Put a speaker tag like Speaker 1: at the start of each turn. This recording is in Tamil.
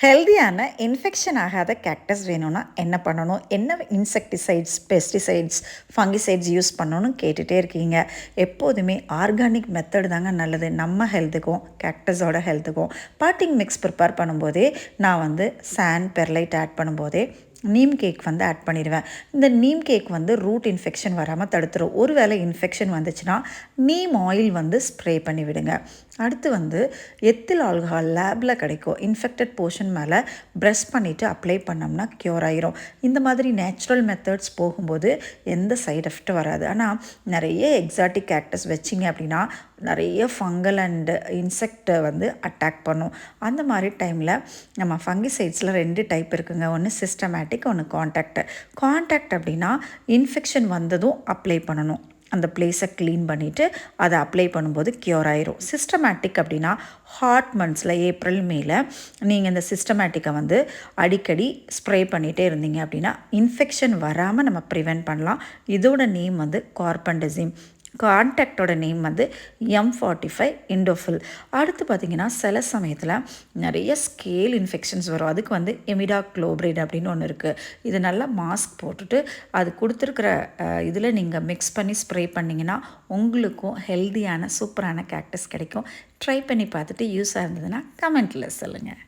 Speaker 1: ஹெல்தியான இன்ஃபெக்ஷன் ஆகாத கேக்டஸ் வேணும்னா என்ன பண்ணணும், என்ன இன்செக்டிசைட்ஸ், பெஸ்டிசைட்ஸ், ஃபங்கிசைட்ஸ் யூஸ் பண்ணணும்னு கேட்டுகிட்டே இருக்கீங்க. எப்போதுமே ஆர்கானிக் மெத்தட் தாங்க நல்லது நம்ம ஹெல்த்துக்கும் கேக்டஸோட ஹெல்த்துக்கும். பாட்டிங் மிக்ஸ் ப்ரிப்பேர் பண்ணும்போதே நான் சாண்ட் பெர்லைட் ஆட் பண்ணும்போதே நீம் கேக் ஆட் பண்ணிடுவேன். இந்த நீம் கேக் ரூட் இன்ஃபெக்ஷன் வராமல் தடுத்துரும். ஒரு வேளை இன்ஃபெக்ஷன் வந்துச்சுன்னா நீம் ஆயில் ஸ்ப்ரே பண்ணி விடுங்க. அடுத்து எத்தில் ஆல்கஹால் லேபில் கிடைக்கும். இன்ஃபெக்டட் போர்ஷன் மேலே ப்ரெஷ் பண்ணிவிட்டு அப்ளை பண்ணோம்னா க்யூர் ஆயிரும். இந்த மாதிரி நேச்சுரல் மெத்தட்ஸ் போகும்போது எந்த சைட் எஃபெக்ட்டும் வராது. ஆனால் நிறைய எக்ஸாட்டிக் கேக்டஸ் வச்சிங்க அப்படின்னா நிறைய ஃபங்கல் அண்டு இன்செக்டை அட்டாக் பண்ணும். அந்த மாதிரி டைமில் நம்ம ஃபங்கிசைட்ஸில் 2 டைப் இருக்குங்க. ஒன்று சிஸ்டமேட்டிக், ஒன்று கான்டாக்ட் அப்படின்னா இன்ஃபெக்ஷன் வந்ததும் அப்ளை பண்ணணும். அந்த பிளேஸை க்ளீன் பண்ணிவிட்டு அதை அப்ளை பண்ணும்போது க்யூர் ஆயிரும். சிஸ்டமேட்டிக் அப்படின்னா ஹாட் மந்த்ஸில் ஏப்ரல் மேல நீங்கள் இந்த சிஸ்டமேட்டிக்கை அடிக்கடி ஸ்ப்ரே பண்ணிகிட்டே இருந்தீங்க அப்படின்னா இன்ஃபெக்ஷன் வராமல் நம்ம ப்ரிவென்ட் பண்ணலாம். இதோட நேம் கார்பன்டசிம். கான்டாக்டோட நேம் M45 இண்டோஃபில். அடுத்து பார்த்திங்கன்னா சில சமயத்தில் நிறைய ஸ்கேல் இன்ஃபெக்ஷன்ஸ் வரும். அதுக்கு எமிடாக்ளோபிரிட் அப்படின்னு ஒன்று இருக்குது. இது நல்லா மாஸ்க் போட்டுட்டு அது கொடுத்துருக்கிற இதில் நீங்கள் மிக்ஸ் பண்ணி ஸ்ப்ரே பண்ணிங்கன்னா உங்களுக்கும் ஹெல்தியான சூப்பரான கேக்டஸ் கிடைக்கும். ட்ரை பண்ணி பார்த்துட்டு யூஸாக இருந்ததுன்னா கமெண்ட்டில் சொல்லுங்கள்.